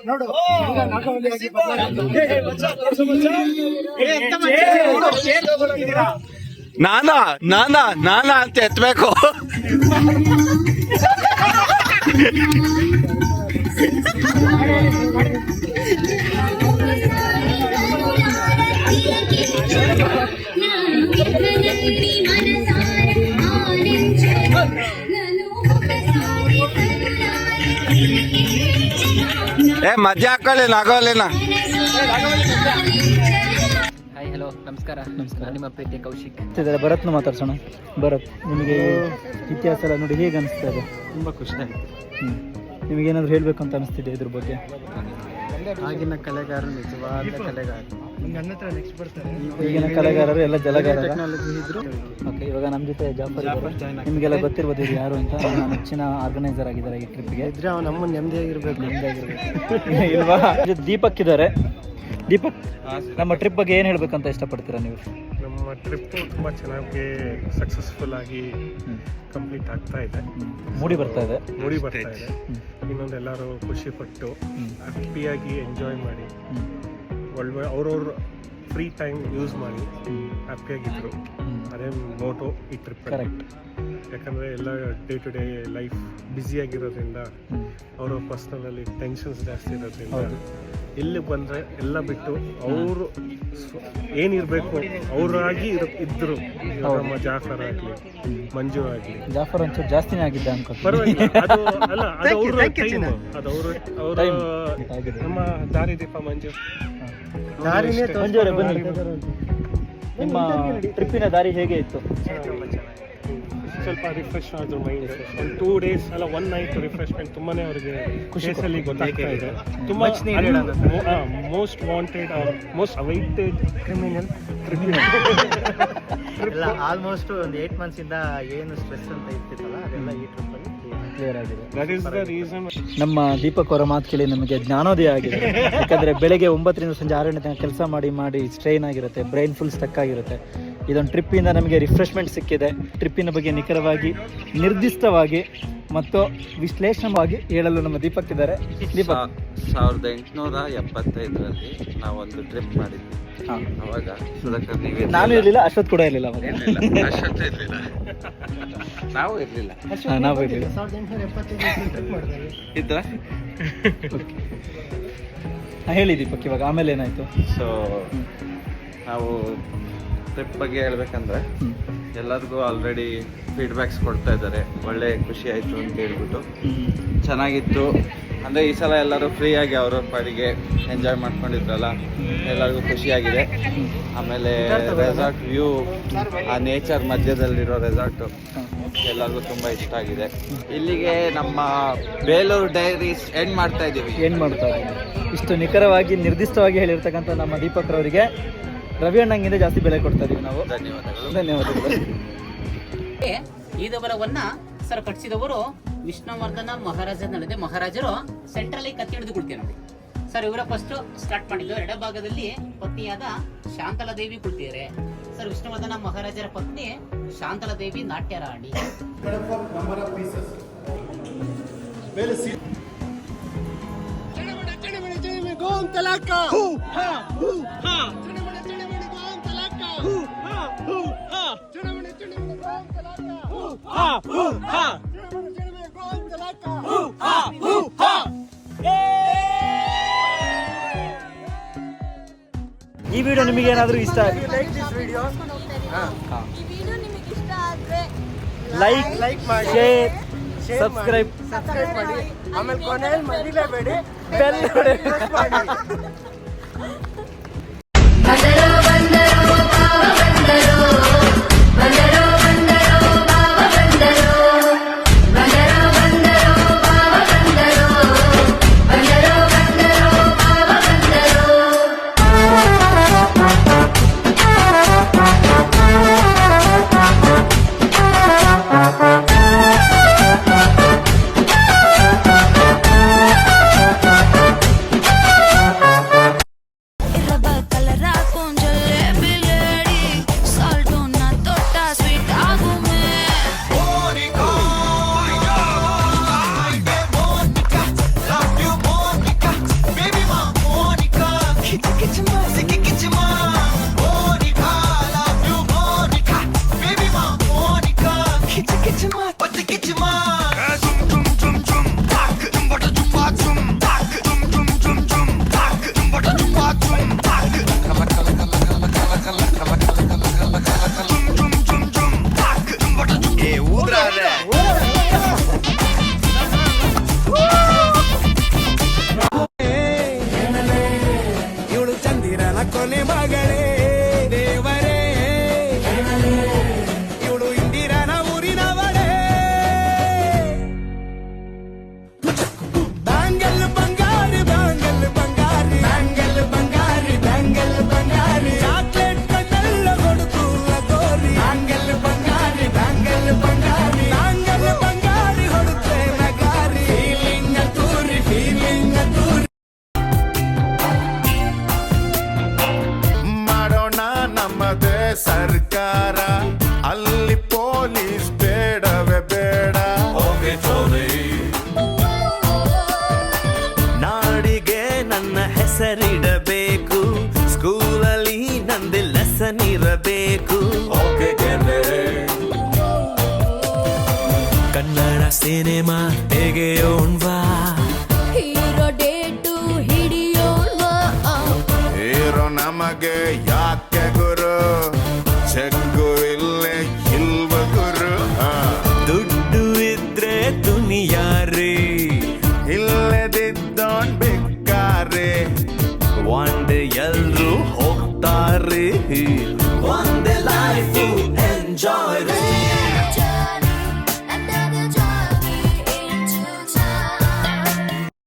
ನೋಡು ನಾಗವಲ್ಲಿಯಾಗಿ ನಾನಾ ಅಂತ ಎತ್ತಬೇಕು. ಮಜಾ ಹಾಕೊಳ್ಳಿ ನಾಗವಲ್ಲಿನ. ಹಾಯ್ ಹಲೋ ನಮಸ್ಕಾರ. ನಿಮ್ಮ ಪ್ರೀತಿ ಕೌಶಿಕ್. ಭರತ್ನ ಮಾತಾಡ್ಸೋಣ. ಭರತ್, ನಿಮಗೆ ಇತಿಹಾಸ ಎಲ್ಲ ನೋಡಿ ಹೇಗೆ ಅನಿಸ್ತಾ ಇದೆ? ತುಂಬ ಖುಷಿ ಆಯ್ತು. ನಿಮಗೇನಾದ್ರು ಹೇಳಬೇಕು ಅಂತ ಅನಿಸ್ತಿದೆ ಇದ್ರ ಬಗ್ಗೆ? ಆಗಿನ ಕಲೆಗಾರರು ನಿಜವಾದ ಕಲೆಗಾರ. ಈಗಿನ ಕಲೆಗಾರರು ಎಲ್ಲ ಜಲಗಾರರು. ಓಕೆ, ಇವಾಗ ನಮ್ಮ ಜೊತೆ ಜಾಫರ್ ನಿಮಗೆಲ್ಲ ಗೊತ್ತಿರ್ಬೋದು ಇದು ಯಾರು ಅಂತ. ನನ್ನ ನೆಚ್ಚಿನ ಆರ್ಗನೈಸರ್ ಆಗಿದ್ದಾರೆ ಈ ಟ್ರಿಪ್ಗೆ. ಇದ್ರೆ ಅವ್ನು ನಮ್ಮ ನೆಮ್ಮದಿಯಾಗಿರ್ಬೇಕು. ಇಲ್ವಾ? ದೀಪಕ್ ಇದ್ದಾರೆ. ದೀಪಕ್, ನಮ್ಮ ಟ್ರಿಪ್ ಬಗ್ಗೆ ಏನು ಹೇಳ್ಬೇಕಂತ ಇಷ್ಟಪಡ್ತೀರಾ ನೀವು? ನಮ್ಮ ಟ್ರಿಪ್ ತುಂಬ ಚೆನ್ನಾಗಿ ಸಕ್ಸಸ್ಫುಲ್ ಆಗಿ ಕಂಪ್ಲೀಟ್ ಆಗ್ತಾ ಇದೆ. ಮೂಡಿ ಬರ್ತಾ ಇದೆ. ಇನ್ನೊಂದು ಎಲ್ಲರೂ ಖುಷಿ ಪಟ್ಟು ಹ್ಯಾಪಿಯಾಗಿ ಎಂಜಾಯ್ ಮಾಡಿ ಒಳ್ಳೆ ಅವ್ರವ್ರ ಫ್ರೀ ಟೈಮ್ ಯೂಸ್ ಮಾಡಿ ಹ್ಯಾಪಿಯಾಗಿದ್ರು. ಅದೇ ಮೋಟೋ ಈ ಟ್ರಿಪ್. ಕರೆಕ್ಟ್. ಯಾಕಂದರೆ ಎಲ್ಲ ಡೇ ಟು ಡೇ ಲೈಫ್ ಬ್ಯುಸಿಯಾಗಿರೋದ್ರಿಂದ ಅವರ ಪರ್ಸ್ನಲಲ್ಲಿ ಟೆನ್ಷನ್ಸ್ ಜಾಸ್ತಿ ಇರೋದ್ರಿಂದ ಇಲ್ಲಿ ಬಂದರೆ ಎಲ್ಲ ಬಿಟ್ಟು ಅವರು ಏನಿರಬೇಕು ಅವರಾಗಿ ಇದ್ದರು. ನಮ್ಮ ಜಾಫರ್ ಆಗಲಿ, ಮಂಜು ಆಗಲಿ. ಜಾಫರ್ ಒಂಚೂರು ಜಾಸ್ತಿನೇ ಆಗಿದ್ದೆ ಅನ್ಕೋ. ಪರವಾಗಿಲ್ಲ, ಅದು ಅಲ್ಲ, ಅದು ಅವ್ರ ಟೈಮ್, ಅದು ಅವರ ನಮ್ಮ ದಾರಿದೀಪ ಮಂಜು. ಮಂಜು ಅವರೇ ಬನ್ನಿ. ನಿಮ್ಮ ಟ್ರಿಪ್ಪಿನ ದಾರಿ ಹೇಗೆ ಇತ್ತು? ಸ್ವಲ್ಪ ರಿಫ್ರೆಶ್ ಆದ್ರು ಮೈಂಡ್. ಒಂದು 2 days ಅಲ್ಲ 1 night ರಿಫ್ರೆಶ್ಮೆಂಟ್ ತುಂಬಾನೇ ಅವರಿಗೆ ಖುಷಿಯಲ್ಲಿ ಗೊತ್ತಾಗ್ತಾ ಇದೆ. ತುಂಬಾ most wanted most awaited criminal trip. ಎಲ್ಲ ಆಲ್ಮೋಸ್ಟ್ ಒಂದು 8 months ಇಂದ ಏನು ಸ್ಟ್ರೆಸ್ ಅಂತ ಇರ್ತಿತ್ತಲ್ಲ ಅದೆಲ್ಲ ಈ ಟ್ರಿಪ್ ಅಲ್ಲಿ ಕ್ಲಿಯರ್ ಆಗಿದೆ. That is the reason. ನಮ್ಮ ದೀಪಕ್ ಅವರ ಮಾತು ಕೇಳಿ ನಮಗೆ ಜ್ಞಾನೋದಯ ಆಗಿದೆ. ಯಾಕಂದರೆ ಬೆಳಗ್ಗೆ 9ರಿಂದ ಸಂಜೆ 6 ಗಂಟೆ ತನಕ ಕೆಲಸ ಮಾಡಿ ಸ್ಟ್ರೈನ್ ಆಗಿರುತ್ತೆ, ಬ್ರೈನ್ ಫುಲ್ ಸ್ಟಕ್ ಆಗಿರುತ್ತೆ. ಇದೊಂದು ಟ್ರಿಪ್ಪಿಂದ ನಮಗೆ ರಿಫ್ರೆಶ್ಮೆಂಟ್ ಸಿಕ್ಕಿದೆ. ಟ್ರಿಪ್ಪಿನ ಬಗ್ಗೆ ನಿಖರವಾಗಿ, ನಿರ್ದಿಷ್ಟವಾಗಿ ಮತ್ತು ವಿಶ್ಲೇಷಣವಾಗಿ ಹೇಳಲು ನಮ್ಮ ದೀಪಕ್ ಇದ್ದಾರೆ. ದೀಪಕ್, 1875ರಲ್ಲಿ ನಾವೊಂದು ಟ್ರಿಪ್ ಮಾಡಿದ್ವಿ. ಅವಾಗ ಸುಧಾಕರ್ ನೀವೇ. ನಾನು ಇರಲಿಲ್ಲ, ಅಶ್ವಥ್ ಕೂಡ ಇರಲಿಲ್ಲ. ಅವಾಗ ನಾವು ಇರಲಿಲ್ಲ. ಇದ್ರ ಹೇಳಿ ದೀಪಕ್, ಇವಾಗ ಆಮೇಲೆ ಏನಾಯ್ತು? ಸೊ ನಾವು ಟ್ರಿಪ್ ಬಗ್ಗೆ ಹೇಳ್ಬೇಕಂದ್ರೆ ಎಲ್ಲರಿಗೂ ಆಲ್ರೆಡಿ ಫೀಡ್ಬ್ಯಾಕ್ಸ್ ಕೊಡ್ತಾ ಇದ್ದಾರೆ. ಒಳ್ಳೆ ಖುಷಿ ಆಯಿತು ಅಂತ ಹೇಳ್ಬಿಟ್ಟು. ಚೆನ್ನಾಗಿತ್ತು. ಅಂದರೆ ಈ ಸಲ ಎಲ್ಲರೂ ಫ್ರೀಯಾಗಿ ಅವ್ರವ್ರ ಪಾಡಿಗೆ ಎಂಜಾಯ್ ಮಾಡ್ಕೊಂಡಿದ್ರಲ್ಲ, ಎಲ್ಲರಿಗೂ ಖುಷಿಯಾಗಿದೆ. ಆಮೇಲೆ ರೆಸಾರ್ಟ್ ವ್ಯೂ, ಆ ನೇಚರ್ ಮಧ್ಯದಲ್ಲಿರೋ ರೆಸಾರ್ಟು ಎಲ್ಲರಿಗೂ ತುಂಬ ಇಷ್ಟ ಆಗಿದೆ. ಇಲ್ಲಿಗೆ ನಮ್ಮ ಬೇಲೂರು ಡೈರೀಸ್ ಎಂಡ್ ಮಾಡ್ತಾ ಇದ್ದೀವಿ. ಇಷ್ಟು ನಿಖರವಾಗಿ ನಿರ್ದಿಷ್ಟವಾಗಿ ಹೇಳಿರ್ತಕ್ಕಂಥ ನಮ್ಮ ದೀಪಕ್ ರವರಿಗೆ ರವಿ ಅಣ್ಣಂಗಿಂದ ಜಾಸ್ತಿ ಬೆಲೆ ಕೊಡ್ತಾ ಇದೀವಿ ನಾವು. ಧನ್ಯವಾದಗಳು. ಈ ದಬರವನ್ನ ಸರ್ ಕಟ್ಟಿಸಿದವರು ವಿಷ್ಣುವರ್ಧನ ಮಹಾರಾಜನಲ್ಲಿದೆ. ಮಹಾರಾಜರು ಸೆಂಟ್ರಲ್ ಕತ್ತಿ ಹಿಡಿದು ಕುಳಿತೀವಿ ನೋಡಿ ಸರ್. ಇವರ ಫಸ್ಟ್ ಸ್ಟಾರ್ಟ್ ಮಾಡಿದ್ದು. ಎಡಭಾಗದಲ್ಲಿ ಪತ್ನಿಯಾದ ಶಾಂತಲಾದೇವಿ ಕುಳಿತಿದ್ದಾರೆ ಸರ್. ವಿಷ್ಣುವರ್ಧನ ಮಹಾರಾಜರ ಪತ್ನಿ ಶಾಂತಲಾದೇವಿ ನಾಟ್ಯ ರಾಣಿ. ಈ ವಿಡಿಯೋ ನಿಮಗೆ ಏನಾದರೂ ಇಷ್ಟ ಲೈಕ್ ಮಾಡಿ, ಶೇರ್, ಸಬ್ಸ್ಕ್ರೈಬ್ ಮಾಡಿ. ಆಮೇಲೆ ಕೊನೆಯಲ್ಲಿ ಮರಿಲೇಬೇಡಿ ಬೆಲ್ ಬೇಕು ಕನ್ನಡ ಸಿನಿಮಾ ತೆಗೆಯೋಣ್ವಾ ಹೀರೋ ಡೇಟು ಹಿಡಿಯೋಣ ಹೀರೋ ನಮಗೆ ಯಾಕೆ